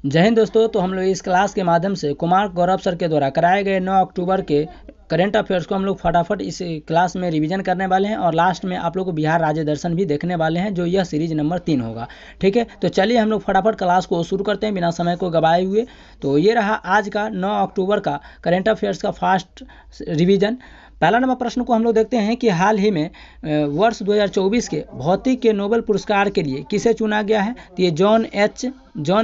जय हिंद दोस्तों। तो हम लोग इस क्लास के माध्यम से कुमार गौरव सर के द्वारा कराए गए 9 अक्टूबर के करंट अफेयर्स को हम लोग फटाफट इस क्लास में रिवीजन करने वाले हैं और लास्ट में आप लोग को बिहार राज्य दर्शन भी देखने वाले हैं, जो यह सीरीज नंबर 3 होगा। ठीक है, तो चलिए हम लोग फटाफट क्लास को शुरू करते हैं बिना समय को गवाए हुए। तो ये रहा आज का 9 अक्टूबर का करंट अफेयर्स का फास्ट रिवीजन। पहला नंबर प्रश्न को हम लोग देखते हैं कि हाल ही में वर्ष 2024 के भौतिक के नोबेल पुरस्कार के लिए किसे चुना गया है। तो ये जॉन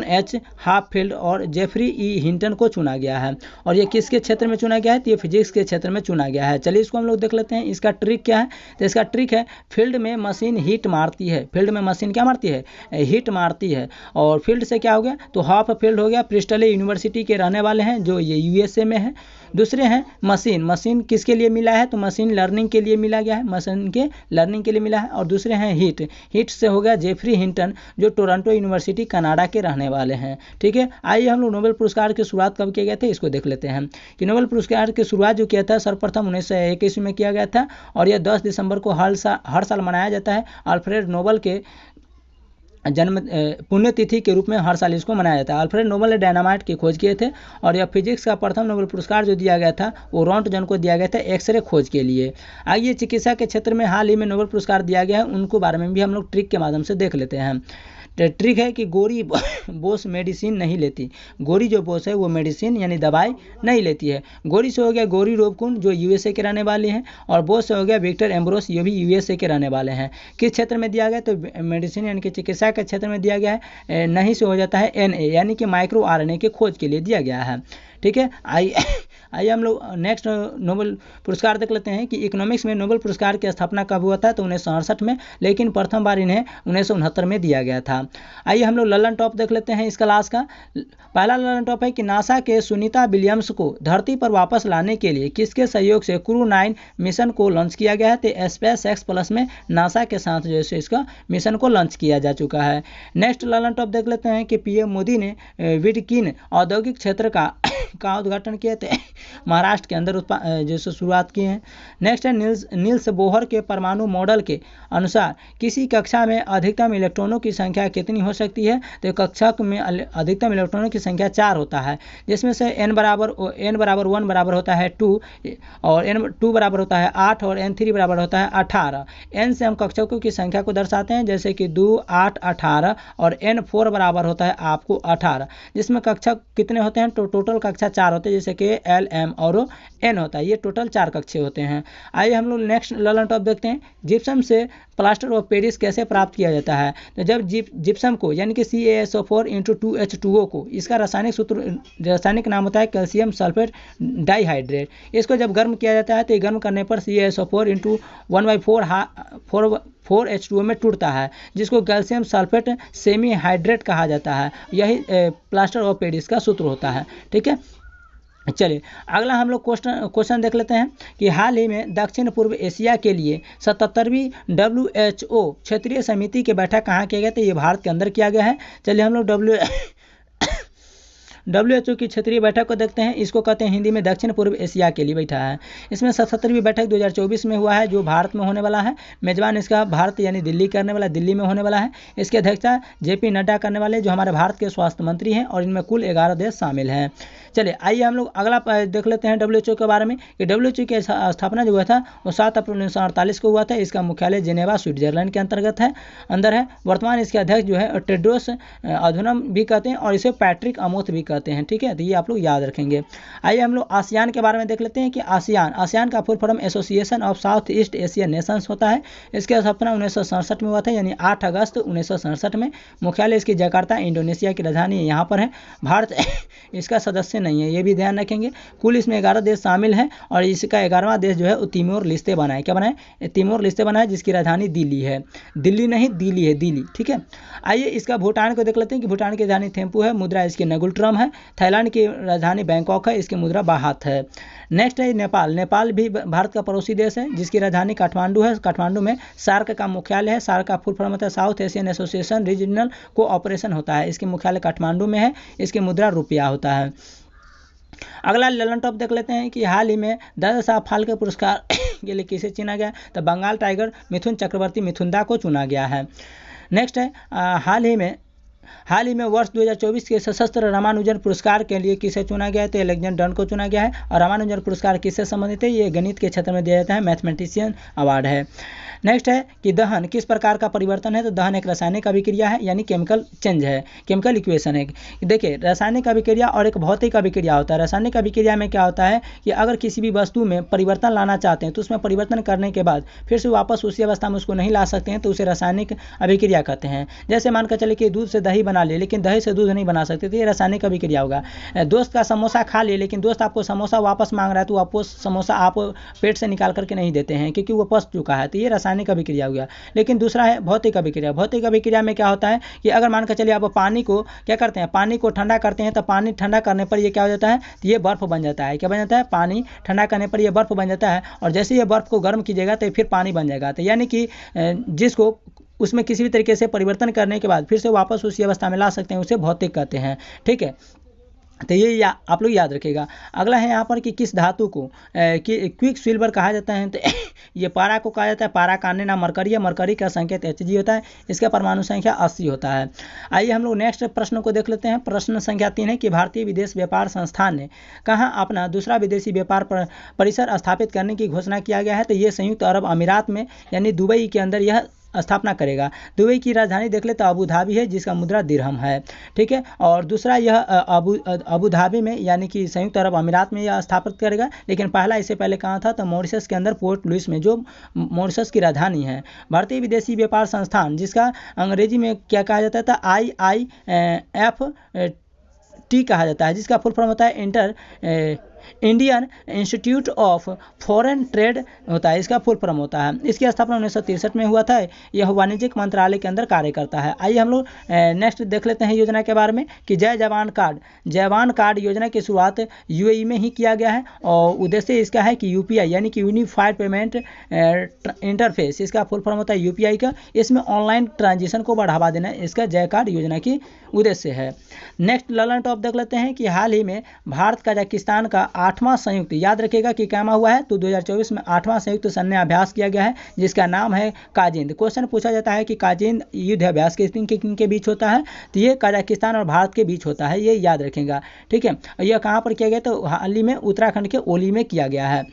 एच हाफील्ड और जेफरी ई हिंटन को चुना गया है। और ये किसके क्षेत्र में चुना गया है। तो ये फिजिक्स के क्षेत्र में चुना गया है। चलिए इसको हम लोग देख लेते हैं, इसका ट्रिक क्या है। तो इसका ट्रिक है, फील्ड में मशीन हीट मारती है। फील्ड में मशीन क्या मारती है, हीट मारती है। और फील्ड से क्या हो गया, तो हाफ फील्ड हो गया। प्रिस्टल यूनिवर्सिटी के रहने वाले हैं, जो ये यूएसए में है। दूसरे हैं मशीन किसके लिए मिला है, तो मशीन लर्निंग के लिए मिला गया है, मशीन के लर्निंग के लिए मिला है। और दूसरे हैं हीट से हो गया जेफरी हिंटन, जो टोरंटो यूनिवर्सिटी कनाडा के रहने वाले हैं। ठीक है, आइए हम लोग नोबेल पुरस्कार की शुरुआत कब किए गए थे, इसको देख लेते हैं। कि नोबेल पुरस्कार की शुरुआत जो किया था सर्वप्रथम 1921 में किया गया था। और यह 10 दिसंबर को हर साल मनाया जाता है। अल्फ्रेड नोबेल के जन्म पुण्यतिथि के रूप में हर साल इसको मनाया जाता है। अल्फ्रेड नोबेल ने डायनामाइट की खोज किए थे। और यह फिजिक्स का प्रथम नोबेल पुरस्कार जो दिया गया था वो रॉन्टगन को दिया गया था एक्सरे खोज के लिए। आइए चिकित्सा के क्षेत्र में हाल ही में नोबेल पुरस्कार दिया गया है, उनको बारे में भी हम लोग ट्रिक के माध्यम से देख लेते हैं। ट्रिक है कि गोरी बोस मेडिसिन नहीं लेती। गोरी जो बोस है वो मेडिसिन यानी दवाई नहीं लेती है। गोरी से हो गया गोरी रोबकुन, जो यूएसए के रहने वाले हैं। और बोस से हो गया विक्टर एम्ब्रोस, ये भी यूएसए के रहने वाले हैं। किस क्षेत्र में दिया गया, तो मेडिसिन यानी कि चिकित्सा के क्षेत्र में दिया गया है। नहीं से हो जाता है एनए यानी कि माइक्रो आरएनए के खोज के लिए दिया गया है। ठीक है, आइए हम लोग नेक्स्ट नोबेल पुरस्कार देख लेते हैं कि इकोनॉमिक्स में नोबेल पुरस्कार की स्थापना कब हुआ था, तो 1968 में, लेकिन प्रथम बार इन्हें 1969 में दिया गया था। आइए हम लोग ललन टॉप देख लेते हैं इस क्लास का। पहला ललन टॉप है कि नासा के सुनीता विलियम्स को धरती पर वापस लाने के लिए किसके सहयोग से क्रू 9 मिशन को लॉन्च किया गया है। तो स्पेस एक्स प्लस में नासा के साथ जैसे इसका मिशन को लॉन्च किया जा चुका है। नेक्स्ट ललन टॉप देख लेते हैं कि पीएम मोदी ने विडकिन औद्योगिक क्षेत्र का उद्घाटन किए थे, महाराष्ट्र के अंदर जैसे शुरुआत की है। नेक्स्ट है नील्स बोहर के परमाणु मॉडल के अनुसार किसी कक्षा में अधिकतम इलेक्ट्रॉनों की संख्या कितनी हो सकती है। तो कक्षा में अधिकतम इलेक्ट्रॉनों की संख्या 4 होता है, जिसमें से n बराबर 1 बराबर होता है 2 और n2 बराबर होता है 8 और n3 बराबर होता है 18। n से हम कक्षकों की संख्या को दर्शाते हैं, जैसे कि 2 8 18 और n4 बराबर होता है आपको 18, जिसमें कक्षक कितने होते हैं, तो टोटल कक्षा 4 होते हैं, जैसे कि एल एम और एन होता है। ये टोटल 4 कक्षे होते हैं। आइए हम लोग नेक्स्ट ललन टॉप देखते हैं, जिप्सम से प्लास्टर ऑफ पेरिस कैसे प्राप्त किया जाता है। तो जब जिप्सम को यानी कि CaSO4 2H2O को, इसका रासायनिक नाम होता है कैल्शियम सल्फेट डाइहाइड्रेट। इसको जब गर्म किया जाता है तो गर्म करने पर CaSO4 1/4H2O में टूटता है, जिसको कैल्शियम सल्फेट सेमी हाइड्रेट कहा जाता है। यही प्लास्टर ऑफ पेरिस का सूत्र होता है। ठीक है, चलिए अगला हम लोग क्वेश्चन देख लेते हैं कि हाल ही में दक्षिण पूर्व एशिया के लिए 77वीं WHO क्षेत्रीय समिति की बैठक कहाँ किया गया। तो ये भारत के अंदर किया गया है। चलिए हम लोग WHO की क्षेत्रीय बैठक को देखते हैं। इसको कहते हैं हिंदी में दक्षिण पूर्व एशिया के लिए बैठा है। इसमें 77वीं बैठक 2024 में हुआ है, जो भारत में होने वाला है। मेजबान इसका भारत यानी दिल्ली करने वाला, दिल्ली में होने वाला है। इसकी अध्यक्षता JP नड्डा करने वाले, जो हमारे भारत के स्वास्थ्य मंत्री हैं। और इनमें कुल 11 देश शामिल हैं। चलिए आइए हम लोग अगला देख लेते हैं WHO के बारे में कि WHO की स्थापना जो हुआ था वो 7 अप्रैल 1948 को हुआ था। इसका मुख्यालय जेनेवा स्विट्जरलैंड के अंतर्गत है, अंदर है। वर्तमान इसके अध्यक्ष जो है टेड्रोस अधनोम भी कहते हैं और इसे पैट्रिक अमोथ भी कहते हैं। ठीक है, तो ये आप लोग याद रखेंगे। आइए हम लोग आसियान के बारे में देख लेते हैं कि आसियान का full form association of south east Asian Nations होता है। इसकी स्थापना 1967 में हुआ था, यानी 8 अगस्त 1967 में। मुख्यालय इसकी जकार्ता इंडोनेशिया की राजधानी यहाँ पर है। भारत इसका सदस्य नहीं है, ये भी ध्यान रखेंगे। कुल इसमें 11 देश शामिल हैं और इसका 11वां देश जो है तिमोर लिस्ते बनाए। क्या बनाए, तिमोर लिस्ते बनाए, जिसकी राजधानी दिल्ली है। दिल्ली नहीं दिल्ली है, दिल्ली। ठीक है, आइए इसका भूटान को देख लेते हैं कि भूटान की राजधानी थिम्पू है, मुद्रा इसकी नगुलट्रम है। थाईलैंड की राजधानी बैंकॉक है, इसकी मुद्रा बाहत है। नेक्स्ट है नेपाल भी भारत का पड़ोसी देश है, जिसकी राजधानी काठमांडू है। काठमांडू में सार्क का मुख्यालय है। सार्क का फुल फॉर्म होता है south Asian association regional cooperation होता है। इसके मुख्यालय काठमांडू में है। इसकी मुद्रा रुपया होता है। अगला ललन टॉप देख लेते हैं कि हाल ही में दादा साहब फाल्के पुरस्कार के लिए किसे चुना गया। तो बंगाल टाइगर मिथुन चक्रवर्ती मिथुनदा को चुना गया है। नेक्स्ट है हाल ही में हाल ही में वर्ष 2024 के सशस्त्र रामानुजन पुरस्कार के लिए किसे चुना गया है? तो एलेक्जेंडर डन को चुना गया है। और रामानुजन पुरस्कार किससे संबंधित है? ये गणित के क्षेत्र में दिया जाता है, मैथमेटिशियन अवार्ड है। नेक्स्ट है कि दहन किस प्रकार का परिवर्तन है? तो दहन एक रासायनिक अभिक्रिया है, यानी केमिकल चेंज है, केमिकल इक्वेशन है। देखिए, रासायनिक अभिक्रिया और एक भौतिक अभिक्रिया होता है। रासायनिक अभिक्रिया में क्या होता है कि अगर किसी भी वस्तु में परिवर्तन लाना चाहते हैं तो उसमें परिवर्तन करने के बाद फिर से वापस उसी अवस्था में उसको नहीं ला सकते हैं, तो उसे रासायनिक अभिक्रिया कहते हैं। जैसे मानकर चले कि दूध से दही बना लिए, लेकिन दही से दूध नहीं बना सकते, तो ये रासायनिक अभिक्रिया होगा। दोस्त का समोसा खा लिए, लेकिन दोस्त आपको समोसा वापस मांग रहा है, तो आपको समोसा आप पेट से निकाल करके नहीं देते हैं क्योंकि वो पच चुका है, तो ये रासायनिक अभिक्रिया हो गया। लेकिन दूसरा है भौतिक अभिक्रिया। भौतिक अभिक्रिया में क्या होता है कि अगर मानकर चलिए आप पानी को क्या करते हैं, पानी को ठंडा करते हैं, तो पानी ठंडा करने पर ये क्या हो जाता है, तो ये बर्फ बन जाता है। क्या बन जाता है? पानी ठंडा करने पर ये बर्फ बन जाता है, और जैसे ये बर्फ को गर्म कीजिएगा तो फिर पानी बन जाएगा। तो यानी कि जिसको उसमें किसी भी तरीके से परिवर्तन करने के बाद फिर से वापस उसी अवस्था में ला सकते हैं, उसे भौतिक कहते हैं। ठीक है, तो ये आप लोग याद रखिएगा। अगला है यहाँ पर कि किस धातु को क्विक सिल्वर कहा जाता है? तो ये पारा को कहा जाता है। पारा का अन्य नाम मरकरी है। मरकरी का संकेत Hg होता है। इसका परमाणु संख्या 80 होता है। आइए हम लोग नेक्स्ट प्रश्न को देख लेते हैं। प्रश्न संख्या 3 है कि भारतीय विदेश व्यापार संस्थान ने कहाँ अपना दूसरा विदेशी व्यापार परिसर स्थापित करने की घोषणा किया गया है? तो ये संयुक्त अरब अमीरात में यानी दुबई के अंदर यह स्थापना करेगा। दुबई की राजधानी देख ले तो अबू धाबी है, जिसका मुद्रा दिरहम है। ठीक है, और दूसरा यह अबू धाबी में यानी कि संयुक्त अरब अमीरात में यह स्थापित करेगा। लेकिन पहला इससे पहले कहाँ था? तो मॉरिशस के अंदर पोर्ट लुइस में, जो मॉरिशस की राजधानी है। भारतीय विदेशी व्यापार संस्थान, जिसका अंग्रेजी में क्या कहा जाता था? IIFT कहा जाता है, जिसका फुल फॉर्म होता है Indian institute of foreign trade होता है। इसका फुल फॉर्म होता है। इसकी स्थापना 1963 में हुआ था। यह वाणिज्यिक मंत्रालय के अंदर कार्य करता है। आइए हम लोग नेक्स्ट देख लेते हैं योजना के बारे में कि जय जवान कार्ड योजना की शुरुआत UAE में ही किया गया है, और उद्देश्य इसका है कि UPI यानी कि यूनिफाइड पेमेंट इंटरफेस, इसका फुल फॉर्म होता है UPI का। इसमें ऑनलाइन ट्रांजेक्शन को बढ़ावा देना इसका जय कार्ड योजना की उद्देश्य है। नेक्स्ट ललन टॉप देख लेते हैं कि हाल ही में भारत कजाकिस्तान का 8वां संयुक्त, याद रखिएगा कि क्या हुआ है? तो 2024 में 8वां संयुक्त सैन्य अभ्यास किया गया है, जिसका नाम है काजिंद। क्वेश्चन पूछा जाता है कि काजिंद युद्ध अभ्यास किन के बीच होता है? तो ये कजाकिस्तान और भारत के बीच होता है, ये याद रखेगा। ठीक है, यह कहाँ पर किया गया? तो हाल ही में उत्तराखंड के ओली में किया गया है।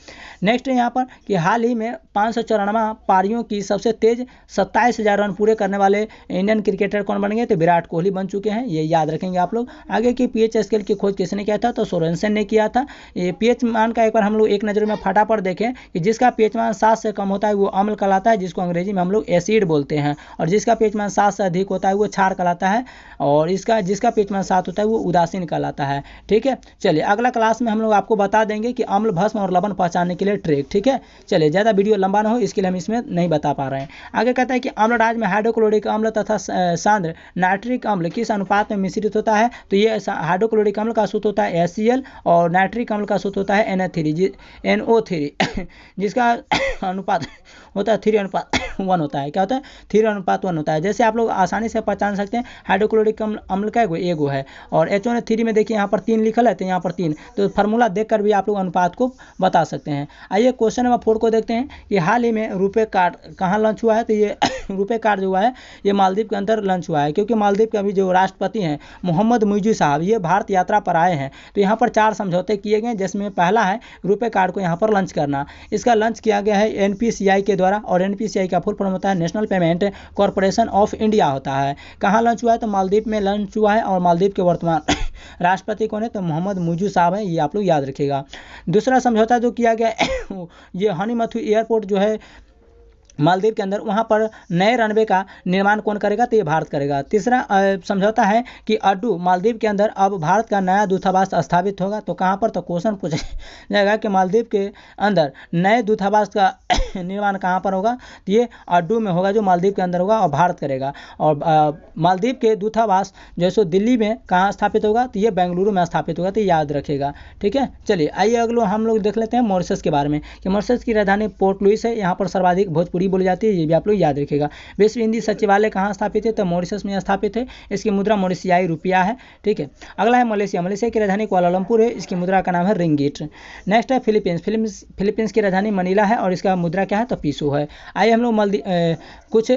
नेक्स्ट है यहाँ पर कि हाल ही में 594 पारियों की सबसे तेज 27,000 रन पूरे करने वाले इंडियन क्रिकेटर कौन बन गए? तो विराट कोहली बन चुके हैं, ये याद रखेंगे आप लोग। आगे की पीएच स्केल की खोज किसने किया था? तो सोरेनसन ने किया था। ये पीएच मान का एक बार हम लोग एक नज़र में फटाफट देखें कि जिसका पीएच मान 7 से कम होता है वो अम्ल कहलाता है, जिसको अंग्रेजी में हम लोग एसिड बोलते हैं, और जिसका पीएच मान 7 से अधिक होता है वो क्षार कहलाता है, और जिसका पीएच मान 7 होता है वो उदासीन कहलाता है। ठीक है, चलिए अगला क्लास में हम लोग आपको बता देंगे कि अम्ल, भस्म और लवण पहचानने के लिए ट्रिक। ठीक है, चलिए ज़्यादा वीडियो लंबा ना हो इसके लिए हम इसमें नहीं बता पा रहे हैं। आगे कहता है कि अम्ल राज में हाइड्रोक्लोरिक अम्ल तथा सांद्र नाइट्रिक अम्ल किस अनुपात में मिश्रित होता है? तो ये हाइड्रोक्लोरिक अम्ल का सूत्र होता है HCl, और नाइट्रिक अम्ल का सूत्र होता है NO3 जिसका अनुपात होता है 3:1 होता है। क्या होता है? 3:1 होता है। जैसे आप लोग आसानी से पहचान सकते हैं, हाइड्रोक्लोरिक अम्ल का एगो है, और HNO3 में देखिए यहाँ पर 3 लिखल है, तो यहाँ पर 3, तो फार्मूला देखकर भी आप लोग अनुपात को बता सकते हैं। आइए क्वेश्चन नंबर 4 को देखते हैं कि हाल ही में रुपे कार्ड कहाँ लॉन्च हुआ है? तो ये रुपे कार्ड जो हुआ है ये मालदीव के अंदर लॉन्च हुआ है, क्योंकि मालदीव के अभी जो राष्ट्रपति हैं मोहम्मद मुइज़ी साहब, ये भारत यात्रा पर आए हैं। तो यहाँ पर 4 समझौते किए गए, जिसमें पहला है रुपे कार्ड को यहाँ पर लॉन्च करना। इसका लॉन्च किया गया है NPCI के द्वारा, और NPCI का फुल फॉर्म होता है national payment corporation of India होता है। कहाँ लॉन्च हुआ है? तो मालदीव में लॉन्च हुआ है, और मालदीव के वर्तमान राष्ट्रपति कौन है? तो मोहम्मद मुइज़ी साहब हैं, ये आप लोग याद रखिएगा। दूसरा समझौता जो किया गया ये हनीमथु एयरपोर्ट जो है मालदीव के अंदर, वहाँ पर नए रनवे का निर्माण कौन करेगा? तो ये भारत करेगा। तीसरा समझौता है कि अड्डू मालदीव के अंदर अब भारत का नया दूतावास स्थापित होगा। तो कहाँ पर? तो क्वेश्चन पूछा जाएगा कि मालदीव के अंदर नए दूतावास का निर्माण कहाँ पर होगा? तो ये अड्डू में होगा, जो मालदीव के अंदर होगा, और भारत करेगा। और मालदीव के दूतावास जैसे दिल्ली में कहाँ स्थापित होगा? तो ये बेंगलुरु में स्थापित होगा, तो याद रखेगा। ठीक है, चलिए आइए अगलो हम लोग देख लेते हैं मॉरिशस के बारे में कि मॉरिशस की राजधानी पोर्ट लुइस है। यहाँ पर सर्वाधिक भोजपुरी बोली जाती है, ये भी आप लोग याद रखिएगा। विश्व हिंदी सचिवालय कहाँ स्थापित है? तो मॉरिशस में स्थापित है। इसकी मुद्रा मॉरिशियाई रुपया है। ठीक है, अगला है मलेशिया। मलेशिया की राजधानी कुआलालंपुर है, इसकी मुद्रा का नाम है रिंगिट। नेक्स्ट है फिलीपींस की राजधानी मनीला है, और इसका मुद्रा क्या है? तो पीसो है। आइए हम लोग कुछ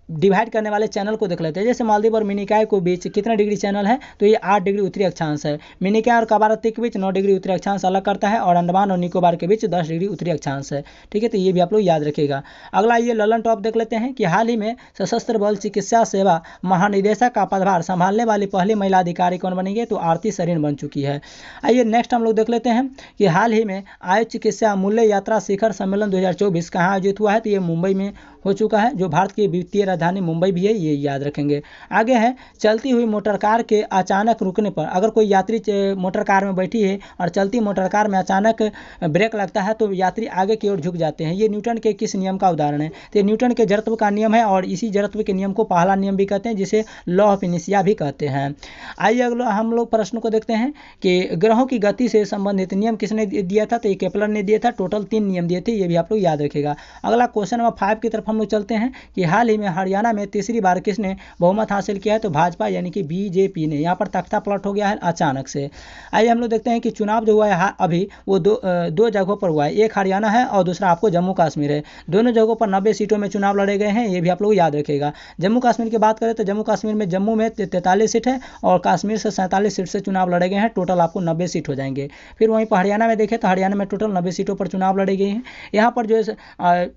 डिवाइड करने वाले चैनल को देख लेते हैं। जैसे मालदीव और मिनिकॉय को बीच कितना डिग्री चैनल है, तो ये 8 डिग्री उत्तरी अक्षांश है। मिनिकॉय और कवारत्ती के बीच 9 डिग्री उत्तरी अक्षांश अलग करता है और अंडमान और निकोबार के बीच 10 डिग्री उत्तरी अक्षांश है। ठीक है, तो ये भी आप लोग याद रखिएगा। अगला ये ललन टॉप देख लेते हैं कि हाल ही में सशस्त्र बल चिकित्सा सेवा महानिदेशक का पदभार संभालने वाली पहली महिला अधिकारी कौन बनी है, तो आरती सरीन बन चुकी है। आइए नेक्स्ट हम लोग देख लेते हैं कि हाल ही में आयुष चिकित्सा मूल्य यात्रा शिखर सम्मेलन 2024 कहाँ आयोजित हुआ है, तो ये मुंबई में हो चुका है, जो भारत की वित्तीय राजधानी मुंबई भी है, ये याद रखेंगे। आगे है चलती हुई मोटर कार के अचानक रुकने पर, अगर कोई यात्री मोटर कार में बैठी है और चलती मोटर कार में अचानक ब्रेक लगता है तो यात्री आगे की ओर झुक जाते हैं। ये न्यूटन के किस नियम का उदाहरण है, तो न्यूटन के जड़त्व का नियम है और इसी जड़त्व के नियम को पहला नियम भी कहते हैं, जिसे लॉ ऑफ इनर्शिया भी कहते हैं। आइए अगला हम लोग प्रश्न को देखते हैं कि ग्रहों की गति से संबंधित नियम किसने दिया था, तो ये केपलर ने दिया था। टोटल 3 नियम दिए थे, ये भी आप लोग याद रखेगा। अगला क्वेश्चन नंबर 5 की तरफ हम लोग चलते हैं कि हाल ही में हरियाणा में तीसरी बार किसने बहुमत हासिल किया है, तो भाजपा यानी कि बीजेपी ने। यहाँ पर तख्ता पलट हो गया है अचानक से। आइए हम लोग देखते हैं कि चुनाव जो हुआ है अभी वो दो जगहों पर हुआ है, एक हरियाणा है और दूसरा आपको जम्मू कश्मीर है। दोनों जगहों पर 90 सीटों में चुनाव लड़े गए हैं, ये भी आप लोग याद रखेगा। जम्मू कश्मीर की बात करें तो जम्मू कश्मीर में जम्मू में 43 सीट है और कश्मीर से 47 सीट से चुनाव लड़े गए हैं, टोटल आपको 90 सीट हो जाएंगे। फिर वहीं पर हरियाणा में देखें तो हरियाणा में टोटल 90 सीटों पर चुनाव लड़े गए हैं। यहाँ पर जो है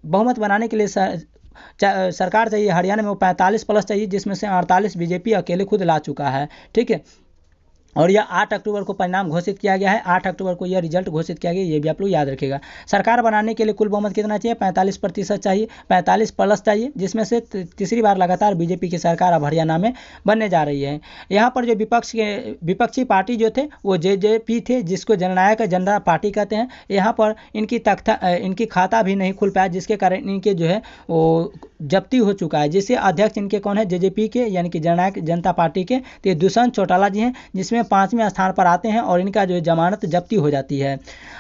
बहुमत बनाने के लिए सरकार चाहिए, हरियाणा में वो 45 प्लस चाहिए, जिसमें से 48 बीजेपी अकेले खुद ला चुका है। ठीक है, और यह 8 अक्टूबर को परिणाम घोषित किया गया है, 8 अक्टूबर को यह रिजल्ट घोषित किया गया, ये भी आप लोग याद रखिएगा। सरकार बनाने के लिए कुल बहुमत कितना चाहिए, 45% चाहिए, 45 प्लस चाहिए, जिसमें से तीसरी बार लगातार बीजेपी की सरकार अब हरियाणा में बनने जा रही है। यहाँ पर जो विपक्षी पार्टी जो थे वो जेजेपी थे, जिसको जननायक जनता पार्टी कहते हैं। यहाँ पर इनकी खाता भी नहीं खुल पाया, जिसके कारण इनके जो है वो जब्ती हो चुका है, जिससे अध्यक्ष इनके कौन है, जेजेपी के यानी कि जननायक जनता पार्टी के, तो दुष्यंत चौटाला जी हैं, जिसमें 5वें स्थान पर आते हैं और इनका जो है जमानत जब्ती हो जाती है।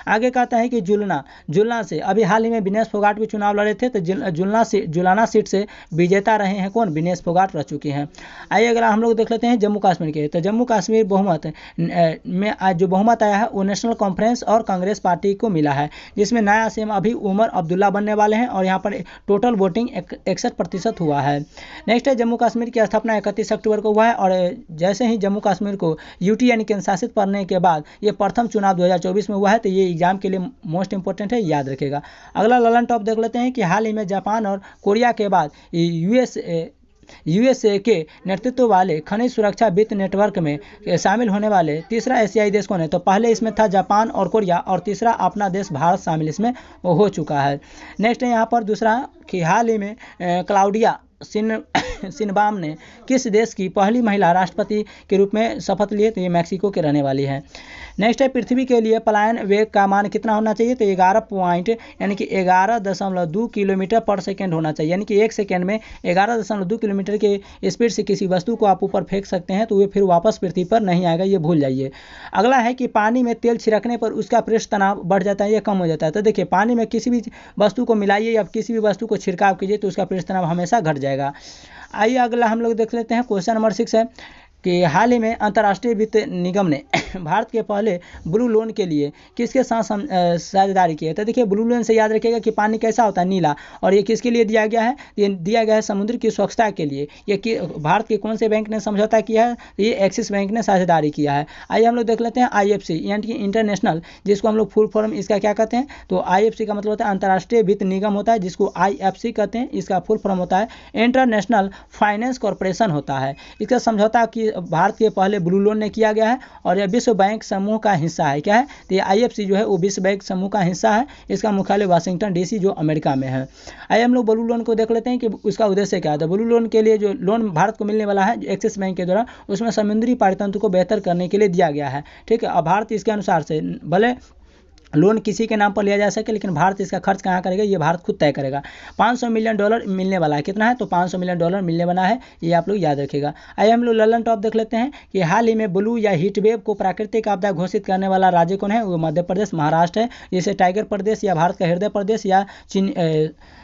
आगे कहता है कि जुलना से अभी हाल ही में विनेश फोगाट भी चुनाव लड़े थे, तो जुलाना सीट से विजेता रहे हैं कौन, विनेश फोगाट रह चुके हैं। आइए अगर हम लोग देख लेते हैं जम्मू कश्मीर के, तो जम्मू कश्मीर बहुमत में जो बहुमत आया है वो नेशनल कॉन्फ्रेंस और कांग्रेस पार्टी को मिला है, जिसमें नया सीएम अभी उमर अब्दुल्ला बनने वाले हैं और यहाँ पर टोटल वोटिंग 61% हुआ है। नेक्स्ट है जम्मू कश्मीर की स्थापना 31 अक्टूबर को हुआ है और जैसे ही जम्मू कश्मीर को यूटी यानी केंद्र शासित पड़ने के बाद ये प्रथम चुनाव 2024 में हुआ है, तो ये एग्जाम के लिए मोस्ट इंपॉर्टेंट है, याद रखेगा। अगला ललन टॉप देख लेते हैं कि हाल ही में जापान और कोरिया के बाद यूएसए के नेतृत्व वाले खनिज सुरक्षा वित्त नेटवर्क में शामिल होने वाले तीसरा एशियाई देश कौन है, तो पहले इसमें था जापान और कोरिया और तीसरा अपना देश भारत शामिल इसमें हो चुका है। नेक्स्ट है यहाँ पर दूसरा कि हाल ही में क्लाउडिया सिनबाम ने किस देश की पहली महिला राष्ट्रपति के रूप में शपथ लिए, तो ये मैक्सिको के रहने वाली है। नेक्स्ट है पृथ्वी के लिए पलायन वेग का मान कितना होना चाहिए, तो 11.2 किलोमीटर पर सेकेंड होना चाहिए, यानी कि 1 सेकेंड में 11.2 किलोमीटर के स्पीड से किसी वस्तु को आप ऊपर फेंक सकते हैं तो वे फिर वापस पृथ्वी पर नहीं आएगा, ये भूल जाइए। अगला है कि पानी में तेल छिड़कने पर उसका पृष्ठ तनाव बढ़ जाता है या कम हो जाता है, तो देखिए पानी में किसी भी वस्तु को मिलाइए या किसी भी वस्तु को छिड़काव कीजिए तो उसका पृष्ठ तनाव हमेशा घट जाएगा। आइए अगला हम लोग देख लेते हैं क्वेश्चन नंबर 6 है कि हाल ही में अंतर्राष्ट्रीय वित्त निगम ने भारत के पहले ब्लू लोन के लिए किसके साथ साझेदारी की है, तो देखिए ब्लू लोन से याद रखिएगा कि पानी कैसा होता है, नीला, और ये किसके लिए दिया गया है, ये दिया गया है समुद्र की स्वच्छता के लिए। ये भारत के कौन से बैंक ने समझौता किया है, ये एक्सिस बैंक ने साझेदारी किया है। आइए हम लोग देख लेते हैं IFC यानी कि इंटरनेशनल, जिसको हम लोग फुल फॉर्म इसका क्या कहते हैं, तो IFC का मतलब होता है अंतर्राष्ट्रीय वित्त निगम होता है, जिसको IFC कहते हैं, इसका फुल फॉर्म होता है इंटरनेशनल फाइनेंस कॉरपोरेशन होता है। इसका समझौता की भारत के पहले ब्लू लोन ने किया गया है और यह विश्व बैंक समूह का हिस्सा है। क्या है, तो ये IFC जो है वो विश्व बैंक समूह का हिस्सा है, इसका मुख्यालय वाशिंगटन DC जो अमेरिका में है। आइए हम लोग ब्लू लोन को देख लेते हैं कि उसका उद्देश्य क्या है। तो ब्लू लोन के लिए जो लोन भारत को मिलने वाला है एक्सिस बैंक के द्वारा, उसमें समुद्री पारितंत्र को बेहतर करने के लिए दिया गया है। ठीक है, अब भारत इसके अनुसार से भले लोन किसी के नाम पर लिया जा सके, लेकिन भारत इसका खर्च कहाँ करेगा, ये भारत खुद तय करेगा। $500 मिलियन मिलने वाला है, कितना है, तो $500 मिलियन मिलने वाला है, ये आप लोग याद रखिएगा। आइए हम लोग ललन टॉप देख लेते हैं कि हाल ही में ब्लू या हीट वेव को प्राकृतिक आपदा घोषित करने वाला राज्य कौन है, वो मध्य प्रदेश, महाराष्ट्र है। जैसे टाइगर प्रदेश या भारत का हृदय प्रदेश या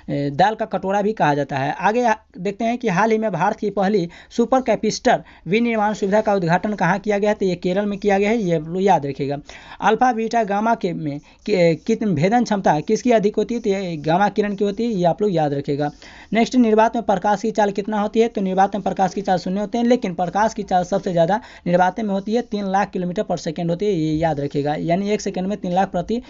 दाल का कटोरा भी कहा जाता है। आगे देखते हैं कि हाल ही में भारत की पहली सुपर कैपेसिटर विनिर्माण सुविधा का उद्घाटन कहाँ किया गया है, तो ये केरल में किया गया है, ये याद रखिएगा। अल्फा बीटा गामा के में कितनी भेदन क्षमता किसकी अधिक होती है, तो ये गामा किरण की होती है, ये आप लोग याद रखिएगा। नेक्स्ट, निर्वात में प्रकाश की चाल कितना होती है, तो निर्वात में प्रकाश की चाल 0 होते हैं, लेकिन प्रकाश की चाल सबसे ज़्यादा निर्वात में होती है, 3 लाख किलोमीटर पर सेकेंड होती है, ये याद रखिएगा। यानी 1 सेकेंड में 3 लाख प्रति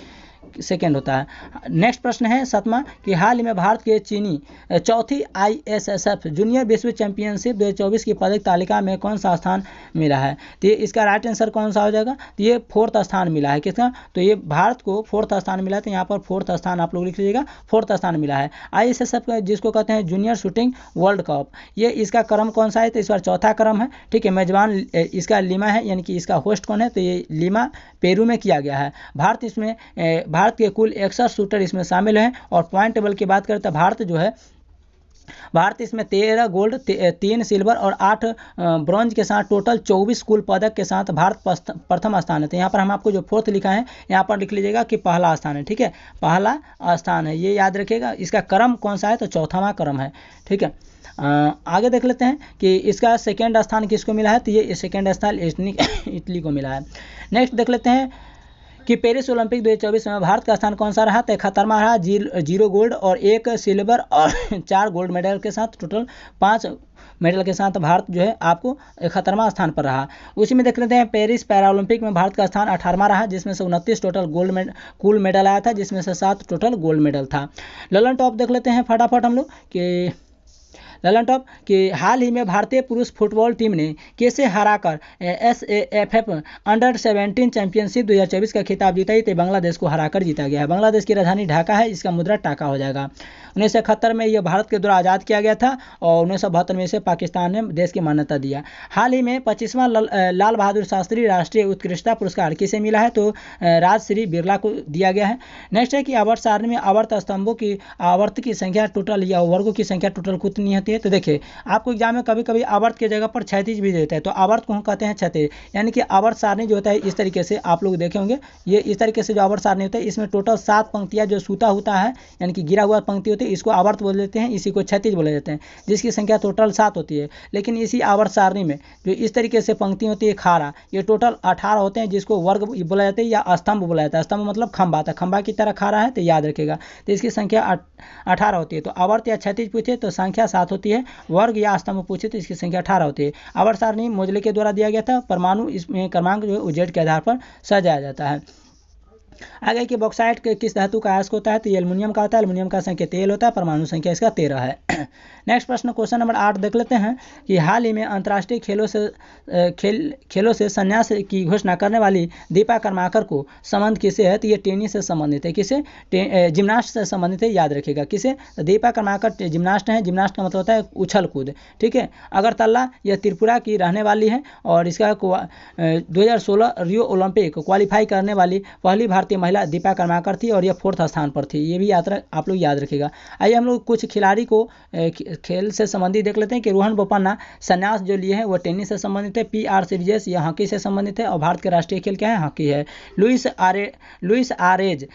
सेकेंड होता है। नेक्स्ट प्रश्न है 7वां कि हाल ही में भारत के चीनी चौथी ISSF जूनियर विश्व चैंपियनशिप 2024 की पदक तालिका में कौन सा स्थान मिला है, तो ये इसका राइट आंसर कौन सा हो जाएगा, तो ये 4th स्थान मिला है। किसका, तो ये भारत को 4th स्थान मिला है, तो यहाँ पर 4th स्थान आप लोग लिख लीजिएगा, 4th स्थान मिला है। ISSF जिसको कहते हैं जूनियर शूटिंग वर्ल्ड कप, ये इसका क्रम कौन सा है, तो इस बार 4था क्रम है, ठीक है। मेजबान इसका लीमा है, यानी कि इसका होस्ट कौन है, तो ये लीमा पेरू में किया गया है। भारत के कुल 61 शूटर इसमें शामिल हैं। और पॉइंट टेबल की बात करें तो भारत इसमें 13 गोल्ड 3 सिल्वर और 8 ब्रॉन्ज के साथ टोटल 24 कुल पदक के साथ भारत प्रथम स्थान है। तो यहाँ पर हम आपको जो 4th लिखा है यहाँ पर लिख लीजिएगा कि पहला स्थान है, ठीक है, पहला स्थान है, ये याद रखिएगा। इसका क्रम कौन सा है, तो 4वां क्रम है, ठीक है। आगे देख लेते हैं कि इसका सेकेंड स्थान किसको मिला है, तो ये सेकेंड स्थान इटली को मिला है। नेक्स्ट देख लेते हैं कि पेरिस ओलंपिक 2024 में भारत का स्थान कौन सा रहा, तो 71वां रहा, 0 गोल्ड और 1 सिल्वर और 4 गोल्ड मेडल के साथ टोटल 5 मेडल के साथ भारत जो है आपको 71वां स्थान पर रहा। उसी में देख लेते हैं पेरिस पैरा ओलंपिक में भारत का स्थान 18वां रहा, जिसमें से 29 टोटल कुल मेडल आया था, जिसमें से 7 टोटल गोल्ड मेडल था। ललन टॉप देख लेते हैं फटाफट हम लोग कि ललन टॉप कि हाल ही में भारतीय पुरुष फुटबॉल टीम ने कैसे हराकर SAFF अंडर-17 चैंपियनशिप 2024 का खिताब जीता, तो बांग्लादेश को हराकर जीता गया है। बांग्लादेश की राजधानी ढाका है, इसका मुद्रा टाका हो जाएगा। 1971 में यह भारत के द्वारा आज़ाद किया गया था और 1972 में इसे पाकिस्तान ने देश की मान्यता दिया। हाल ही में 25वां लाल बहादुर शास्त्री राष्ट्रीय उत्कृष्टता पुरस्कार किसे मिला है, तो राजश्री बिरला को दिया गया है। नेक्स्ट है कि आवर्त सारणी में आवर्त स्तंभों की आवर्त की संख्या टोटल या वर्गों की संख्या टोटल कितनी होती है, तो देखिए आपको एग्जाम में कभी कभी आवर्त की जगह पर क्षैतिज भी देता है, तो आवर्त को हम कहते हैं क्षैतिज, यानी कि आवर्त सारणी जो होता है इस तरीके से आप लोग देखे होंगे, ये इस तरीके से जो आवर्त सारणी होता है इसमें टोटल 7 पंक्तियां जो सूता होता है यानी कि गिरा हुआ पंक्ति होती है, इसको आवर्त बोल देते हैं, इसी को क्षैतिज बोले जाते हैं, जिसकी संख्या टोटल 7 होती है। लेकिन इसी आवर्त सारणी में जो इस तरीके से पंक्ति होती है खारा, ये टोटल 18 होते हैं, जिसको वर्ग बोला जाता है या स्तंभ बोला जाता है। स्तंभ मतलब खंभा, था खंभा की तरह खारा है, तो याद रखेगा, तो इसकी संख्या 18 होती है। तो आवर्त या क्षैतिज पूछे तो संख्या 7 होती है, वर्ग या स्तंभ पूछे तो इसकी संख्या 18 होती है। आवर्त सारणी मोजले के द्वारा दिया गया था। परमाणु इसमें क्रमांक जो है उजेड के आधार पर सजाया जाता है। आगे कि बॉक्साइट किस धातु का अयस्क होता है, तो ये एल्युमिनियम का होता है। एल्युमिनियम का संख्या 13 होता है, परमाणु संख्या इसका 13 है। नेक्स्ट प्रश्न क्वेश्चन नंबर 8 देख लेते हैं कि हाल ही में अंतर्राष्ट्रीय खेलों से संन्यास की घोषणा करने वाली दीपा कर्माकर को संबंध किसे है, तो ये टेनिस से संबंधित है। किसे, जिम्नास्ट से संबंधित है, याद रखेगा। किसे, तो दीपा कर्माकर जिम्नास्ट है। जिम्नास्ट का मतलब होता है उछल कूद, ठीक है। अगरतला यह त्रिपुरा की रहने वाली है और इसका 2016 रियो ओलंपिक क्वालिफाई करने वाली पहली भारतीय महिला दीपा कर्माकर थी और यह 4th स्थान पर थी। ये भी आप लोग याद रखेगा। आइए हम लोग कुछ खिलाड़ी को खेल से संबंधित देख लेते हैं कि रोहन बोपन्ना संन्यास जो लिए हैं वो टेनिस से संबंधित है। PR सीरीज यह हॉकी से संबंधित है और भारत के राष्ट्रीय खेल क्या है, हॉकी है। लुइस आरेज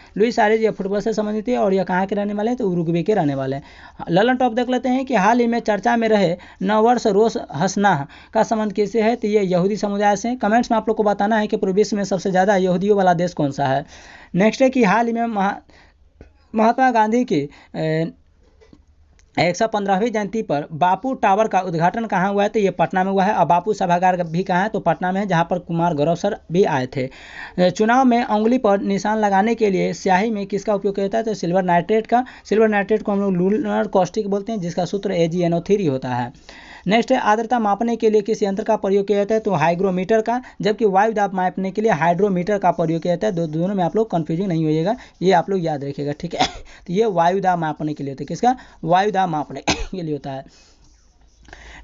यह फुटबॉल से संबंधित है और यह कहाँ के रहने वाले हैं, तो उरुग्वे के रहने वाले हैं। ललन टॉप देख लेते हैं कि हाल ही में चर्चा में रहे नववर्ष रोश हसनाह का संबंध किससे है, तो ये यहूदी समुदाय से। कमेंट्स में आप लोग को बताना है कि पूरे विश्व में सबसे ज़्यादा यहूदियों वाला देश कौन सा है। नेक्स्ट है कि हाल ही में महात्मा गांधी की 115वीं जयंती पर बापू टावर का उद्घाटन कहाँ हुआ है, तो ये पटना में हुआ है। और बापू सभागार भी कहाँ है, तो पटना में है, जहाँ पर कुमार गौरव सर भी आए थे। चुनाव में उंगली पर निशान लगाने के लिए स्याही में किसका उपयोग किया जाता है, तो सिल्वर नाइट्रेट का। सिल्वर नाइट्रेट को हम लोग लूनर कॉस्टिक बोलते हैं, जिसका सूत्र AgNO3 होता है। नेक्स्ट है आर्द्रता मापने के लिए किस यंत्र का प्रयोग किया जाता है, तो हाइग्रोमीटर का। जबकि वायु दाब मापने के लिए हाइड्रोमीटर का प्रयोग किया जाता है। दोनों में आप लोग कन्फ्यूजन नहीं होइएगा, ये आप लोग याद रखिएगा, ठीक है। तो ये वायु दाब मापने के लिए होता है, किसका, वायु दाब मापने के लिए होता है।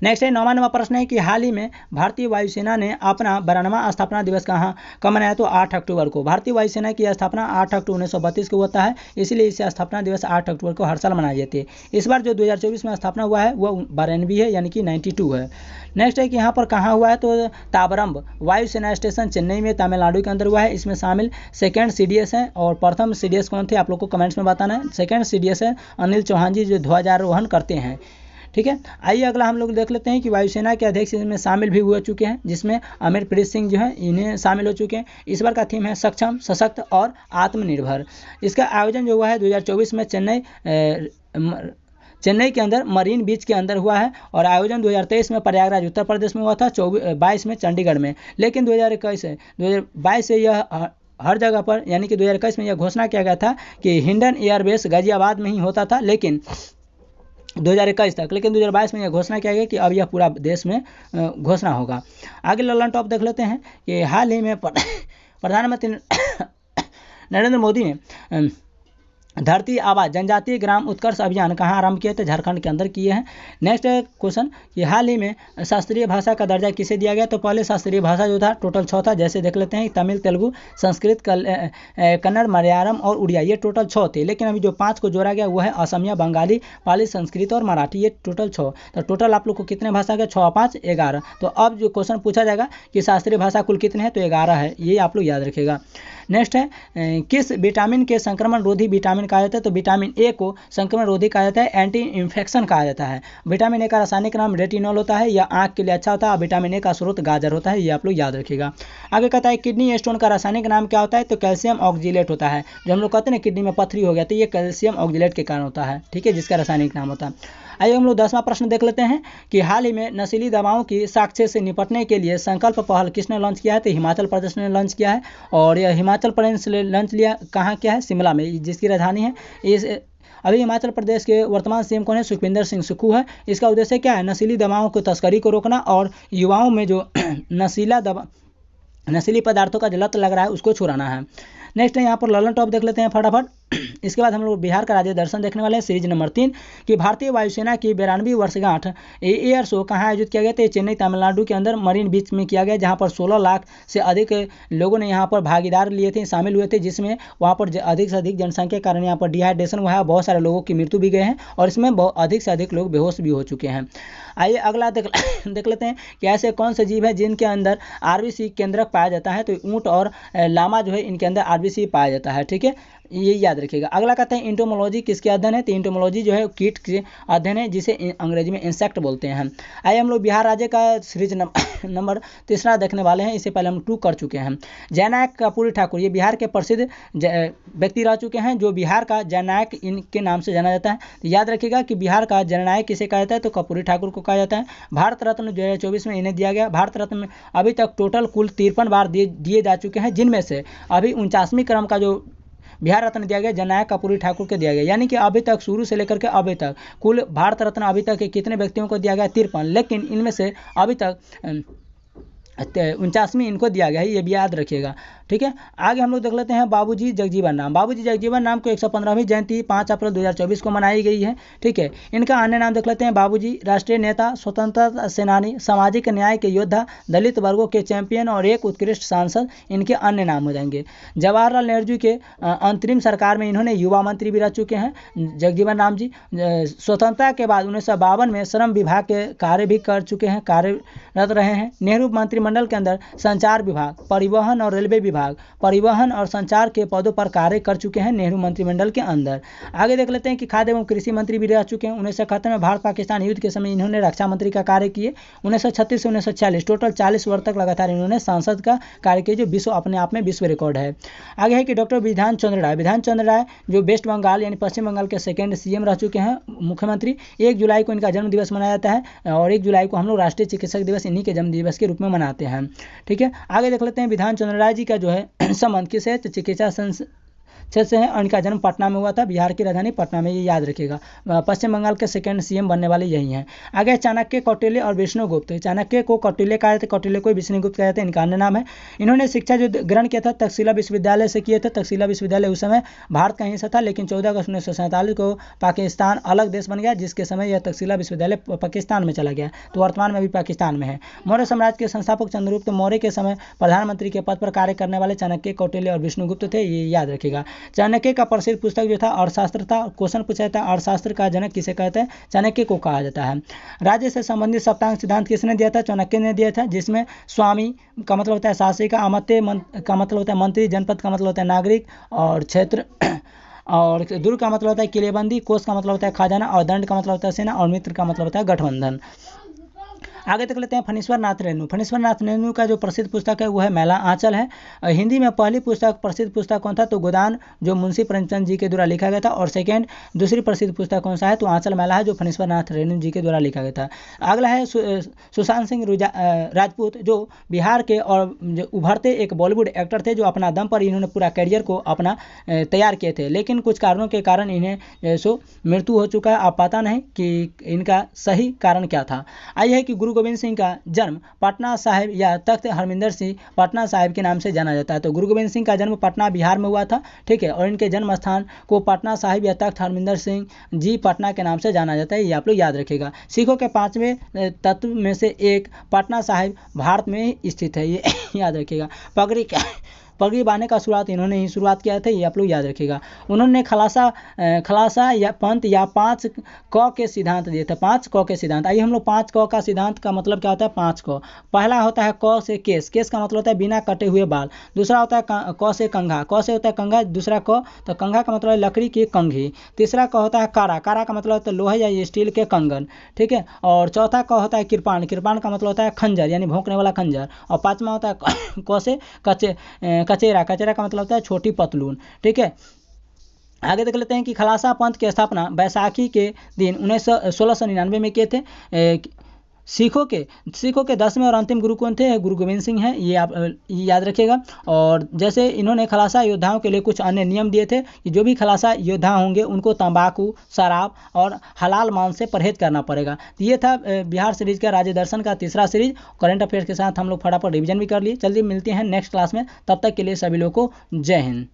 नेक्स्ट है 9वां प्रश्न है कि हाल ही में भारतीय वायुसेना ने अपना 92वां स्थापना दिवस कब मनाया? तो 8 अक्टूबर को। भारतीय वायुसेना की स्थापना 8 अक्टूबर 1932 को होता है, इसलिए इसे स्थापना दिवस 8 अक्टूबर को हर साल मनाई जाती है। इस बार जो 2024 में स्थापना हुआ है वो 92 है, यानी कि 92 है। नेक्स्ट है कि यहाँ पर कहाँ हुआ है? तो ताबरम वायुसेना स्टेशन चेन्नई में तमिलनाडु के अंदर हुआ है। इसमें शामिल सेकंड सीडीएस है और प्रथम सीडीएस कौन थे आप लोग को कमेंट्स में बताना है। सेकंड सीडीएस है अनिल चौहान जी, जो ध्वजारोहण करते हैं। ठीक है, आइए अगला हम लोग देख लेते हैं कि वायुसेना के अध्यक्ष इसमें शामिल भी हो चुके हैं, जिसमें अमरप्रीत सिंह जो है इन्हें शामिल हो चुके हैं। इस बार का थीम है सक्षम, सशक्त और आत्मनिर्भर। इसका आयोजन जो हुआ है 2024 में चेन्नई के अंदर मरीन बीच के अंदर हुआ है और आयोजन 2023 में प्रयागराज उत्तर प्रदेश में हुआ था, 22 में चंडीगढ़ में। लेकिन 2022 से यह हर जगह पर, यानी कि 2021 में यह घोषणा किया गया था कि हिंडन एयरबेस गाजियाबाद में ही होता था, लेकिन 2021 तक। लेकिन 2022 में यह घोषणा किया गया कि अब यह पूरा देश में घोषणा होगा। आगे ललन टॉप देख लेते हैं कि हाल ही में प्रधानमंत्री नरेंद्र मोदी ने धरती आबा जनजातीय ग्राम उत्कर्ष अभियान कहाँ आरंभ किए थे? झारखंड के अंदर किए हैं। नेक्स्ट क्वेश्चन कि हाल ही में शास्त्रीय भाषा का दर्जा किसे दिया गया? तो पहले शास्त्रीय भाषा जो था टोटल 6 था, जैसे देख लेते हैं तमिल, तेलुगु, संस्कृत, कन्नड़, मलयालम और उड़िया, ये टोटल 6 थे। लेकिन अभी जो 5 को जोड़ा गया वो है असमिया, बंगाली, पाली, संस्कृत और मराठी, ये टोटल 6। तो टोटल आप लोग को कितने भाषा के? 6 5 11। तो अब जो क्वेश्चन पूछा जाएगा कि शास्त्रीय भाषा कुल कितने हैं? तो 11 है, ये आप लोग याद रखिएगा। नेक्स्ट है किस विटामिन के संक्रमण रोधी विटामिन कहा जाता है? तो विटामिन ए को संक्रमण रोधी कहा जाता है, एंटी इन्फेक्शन कहा जाता है। विटामिन ए का रासायनिक नाम रेटिनॉल होता है, यह आंख के लिए अच्छा होता है। विटामिन ए का स्रोत गाजर होता है, ये आप लोग याद रखिएगा। आगे कहता है किडनी स्टोन का रासायनिक नाम क्या होता है? तो कैल्शियम ऑक्जिलेट होता है। जो हम लोग कहते हैं ना किडनी में पथरी हो गया, तो ये कैल्शियम ऑक्जिलेट के कारण होता है, ठीक है, जिसका रासायनिक नाम होता है। आइए हम लोग 10वां प्रश्न देख लेते हैं कि हाल ही में नशीली दवाओं की साक्ष्य से निपटने के लिए संकल्प पहल किसने लॉन्च किया है? तो हिमाचल प्रदेश ने लॉन्च किया है और यह हिमाचल प्रदेश ने लॉन्च लिया कहाँ किया है? शिमला में, जिसकी राजधानी है इस अभी हिमाचल प्रदेश के वर्तमान सीएम कौन है? सुखविंदर सिंह सुक्खू है। इसका उद्देश्य क्या है? नशीली दवाओं की तस्करी को रोकना और युवाओं में जो नशीली पदार्थों का जो लत लग रहा है उसको छुड़ाना है। नेक्स्ट है यहाँ पर ललन टॉप देख लेते हैं फटाफट। इसके बाद हम लोग बिहार का राज्य दर्शन देखने वाले हैं, सीरीज नंबर 3 कि भारतीय वायुसेना की 92वीं वर्षगांठ एयर शो कहाँ आयोजित किया गया? तो चेन्नई तमिलनाडु के अंदर मरीन बीच में किया गया, जहाँ पर 16 लाख से अधिक लोगों ने यहाँ पर भागीदार लिए थे, शामिल हुए थे, जिसमें वहाँ पर अधिक से अधिक जनसंख्या के कारण यहाँ पर डिहाइड्रेशन हुआ है, बहुत सारे लोगों की मृत्यु भी गए हैं और इसमें अधिक से अधिक लोग बेहोश भी हो चुके हैं। आइए अगला देख लेते हैं कि ऐसे कौन से जीव है जिनके अंदर आरबीसी केंद्रक पाया जाता है? तो ऊँट और लामा जो है इनके अंदर आरबीसी पाया जाता है, ठीक है, ये याद रखिएगा। अगला कहते हैं इंटोमोलॉजी किसके अध्ययन है? तो इंटोमोलॉजी जो है कीट के अध्ययन है, जिसे अंग्रेजी में इंसेक्ट बोलते हैं। आइए हम लोग बिहार राज्य का सीरीज नंबर 3 देखने वाले हैं। इससे पहले हम 2 कर चुके हैं। जननायक कर्पूरी ठाकुर ये बिहार के प्रसिद्ध व्यक्ति रह चुके हैं, जो बिहार का जननायक इनके नाम से जाना जाता है। तो याद रखिएगा कि बिहार का जननायक किसे कहा जाता है? तो कर्पूरी ठाकुर को कहा जाता है। भारत रत्न 2024 में इन्हें दिया गया। भारत रत्न में अभी तक टोटल कुल 53 बार दिए जा चुके हैं, जिनमें से अभी 49वीं क्रम का जो बिहार रत्न दिया गया जननायक कर्पूरी ठाकुर को दिया गया, यानी कि अभी तक शुरू से लेकर के अभी तक कुल भारत रत्न अभी तक कितने व्यक्तियों को दिया गया? 53, लेकिन इनमें से अभी तक 49वीं इनको दिया गया है, ये भी याद रखिएगा, ठीक है। आगे हम लोग देख लेते हैं बाबूजी जगजीवन राम। बाबूजी जगजीवन राम को 115वीं जयंती 5 अप्रैल 2024 को मनाई गई है, ठीक है। इनका अन्य नाम देख लेते हैं बाबूजी राष्ट्रीय नेता, स्वतंत्रता सेनानी, सामाजिक न्याय के योद्धा, दलित वर्गों के चैंपियन और एक उत्कृष्ट सांसद इनके अन्य नाम हो जाएंगे। जवाहरलाल नेहरू जी के अंतरिम सरकार में इन्होंने युवा मंत्री भी रह चुके हैं जगजीवन राम जी। स्वतंत्रता के बाद 1952 में श्रम विभाग के कार्य भी कर चुके हैं, कार्यरत रहे हैं। नेहरू मंत्रिमंडल के अंदर संचार विभाग, परिवहन और रेलवे विभाग, परिवहन और संचार के पदों पर कार्य कर चुके हैं नेहरू मंत्रिमंडल के अंदर। आगे देख लेते हैं कि खाद्य एवं कृषि मंत्री भी रह चुके हैं। 1971 में भारत पाकिस्तान युद्ध के समय इन्होंने रक्षा मंत्री का कार्य किए। 1936 से 1946 टोटल 40 वर्ष तक लगातार इन्होंने सांसद का कार्य किया, जो विश्व अपने आप में विश्व रिकॉर्ड है। आगे है कि डॉक्टर विधान चंद्र राय। विधान चंद्र राय जो वेस्ट बंगाल यानी पश्चिम बंगाल के सेकेंड सीएम रह चुके हैं, मुख्यमंत्री। 1 जुलाई को इनका जन्म दिवस मनाया जाता है और 1 जुलाई को हम लोग राष्ट्रीय चिकित्सक दिवस इन्हीं के जन्म दिवस के रूप में मनाते हैं, ठीक है। आगे देख लेते हैं विधान चंद्र राय जी का जो है संबंध किसे? तो क्षेत्र से हैं और इनका जन्म पटना में हुआ था, बिहार की राजधानी पटना में, ये याद रखिएगा। पश्चिम बंगाल के सेकंड सीएम बनने वाले यही हैं। आगे चाणक्य, कौटिल्य और विष्णुगुप्त। चाणक्य को कौटिल्य कहा जाता है, कौटिल्य को विष्णुगुप्त कहा जाता है, इनका अन्य नाम है। इन्होंने शिक्षा जो ग्रहण किया था तक्षशिला विश्वविद्यालय से किए थे। तक्षशिला विश्वविद्यालय उस समय भारत का हिस्सा था, लेकिन 14 अगस्त 1947 को पाकिस्तान अलग देश बन गया, जिसके समय यह तक्षशिला विश्वविद्यालय पाकिस्तान में चला गया, तो वर्तमान में भी पाकिस्तान में है। मौर्य साम्राज्य के संस्थापक चंद्रगुप्त मौर्य के समय प्रधानमंत्री के पद पर कार्य करने वाले चाणक्य, कौटिल्य और विष्णुगुप्त थे, ये याद रखिएगा। चाणक्य का प्रसिद्ध पुस्तक जो था अर्थशास्त्र था। क्वेश्चन पूछा जाता है अर्थशास्त्र का जनक किसे कहते हैं? चाणक्य को कहा जाता है। राज्य से संबंधित सप्तांग सिद्धांत किसने दिया था? चाणक्य ने दिया था, जिसमें स्वामी का मतलब होता है शासक, अमात्य का मतलब होता है मंत्री, जनपद का मतलब होता है नागरिक, और क्षेत्र और दुर्ग का मतलब होता है किलेबंदी, कोष का मतलब होता है खजाना, और दंड का मतलब होता है सेना, और मित्र का मतलब होता है गठबंधन। आगे तक लेते हैं फणीश्वर नाथ रेणु। फणीश्वर नाथ रेणु का जो प्रसिद्ध पुस्तक है वो है मैला आंचल है। हिंदी में पहली पुस्तक प्रसिद्ध पुस्तक कौन था? तो गोदान, जो मुंशी प्रेमचंद जी के द्वारा लिखा गया था। और सेकेंड दूसरी प्रसिद्ध पुस्तक कौन सा है? तो आंचल मैला है, जो फणीश्वर नाथ रेणु जी के द्वारा लिखा गया था। अगला है सुशांत सिंह राजपूत, जो बिहार के और जो उभरते एक बॉलीवुड एक्टर थे, जो अपना दम पर इन्होंने पूरा करियर को अपना तैयार किए थे, लेकिन कुछ कारणों के कारण इन्हें सो मृत्यु हो चुका है। अब पता नहीं कि इनका सही कारण क्या था। आइए है कि गुरु गोविंद सिंह का जन्म पटना साहिब या तख्त हरमिंदर सिंह पटना साहिब के नाम से जाना जाता है। तो गुरु गोविंद सिंह का जन्म पटना बिहार में हुआ था, ठीक है, और इनके जन्म स्थान को पटना साहिब या तख्त हरमिंदर सिंह जी पटना के नाम से जाना जाता है, ये आप लोग याद रखिएगा। सिखों के 5वें तत्व में से एक पटना साहिब भारत में स्थित है, ये याद रखिएगा। पगड़ी बांधने का शुरुआत इन्होंने ही शुरुआत किया था, ये आप लोग याद रखिएगा। उन्होंने खलासा या पंथ या 5 क के सिद्धांत दिए थे, 5 क के सिद्धांत। आइए हम लोग 5 क का सिद्धांत का मतलब क्या होता है? 5 क। पहला होता है क से केस, केस का मतलब होता है बिना कटे हुए बाल। दूसरा होता है क से कंघा, क से होता है कंघा। दूसरा क, तो कंघा का मतलब है लकड़ी की कंघी। तीसरा क होता है कारा, कारा का मतलब होता है लोहे या स्टील के कंगन, ठीक है। और चौथा क होता है कृपाण, कृपाण का मतलब होता है खंजर यानी भोंकने वाला खंजर। और पांचवा होता है क से कचेरा, कचेरा का मतलब होता है छोटी पतलून, ठीक है। आगे देख लेते हैं कि खलासा पंथ की स्थापना बैसाखी के दिन 1699 में किए थे। सिखों के 10वें और अंतिम गुरु कौन थे? गुरु गोविंद सिंह हैं, ये आप याद रखिएगा। और जैसे इन्होंने खलासा योद्धाओं के लिए कुछ अन्य नियम दिए थे कि जो भी खलासा योद्धा होंगे उनको तंबाकू, शराब और हलाल मांस से परहेज करना पड़ेगा। तो ये था बिहार सीरीज का राज्य दर्शन का तीसरा सीरीज। करंट अफेयर्स के साथ हम लोग फटाफट रिवीजन भी कर लिए। चलिए मिलते हैं नेक्स्ट क्लास में, तब तक के लिए सभी लोगों को जय हिंद।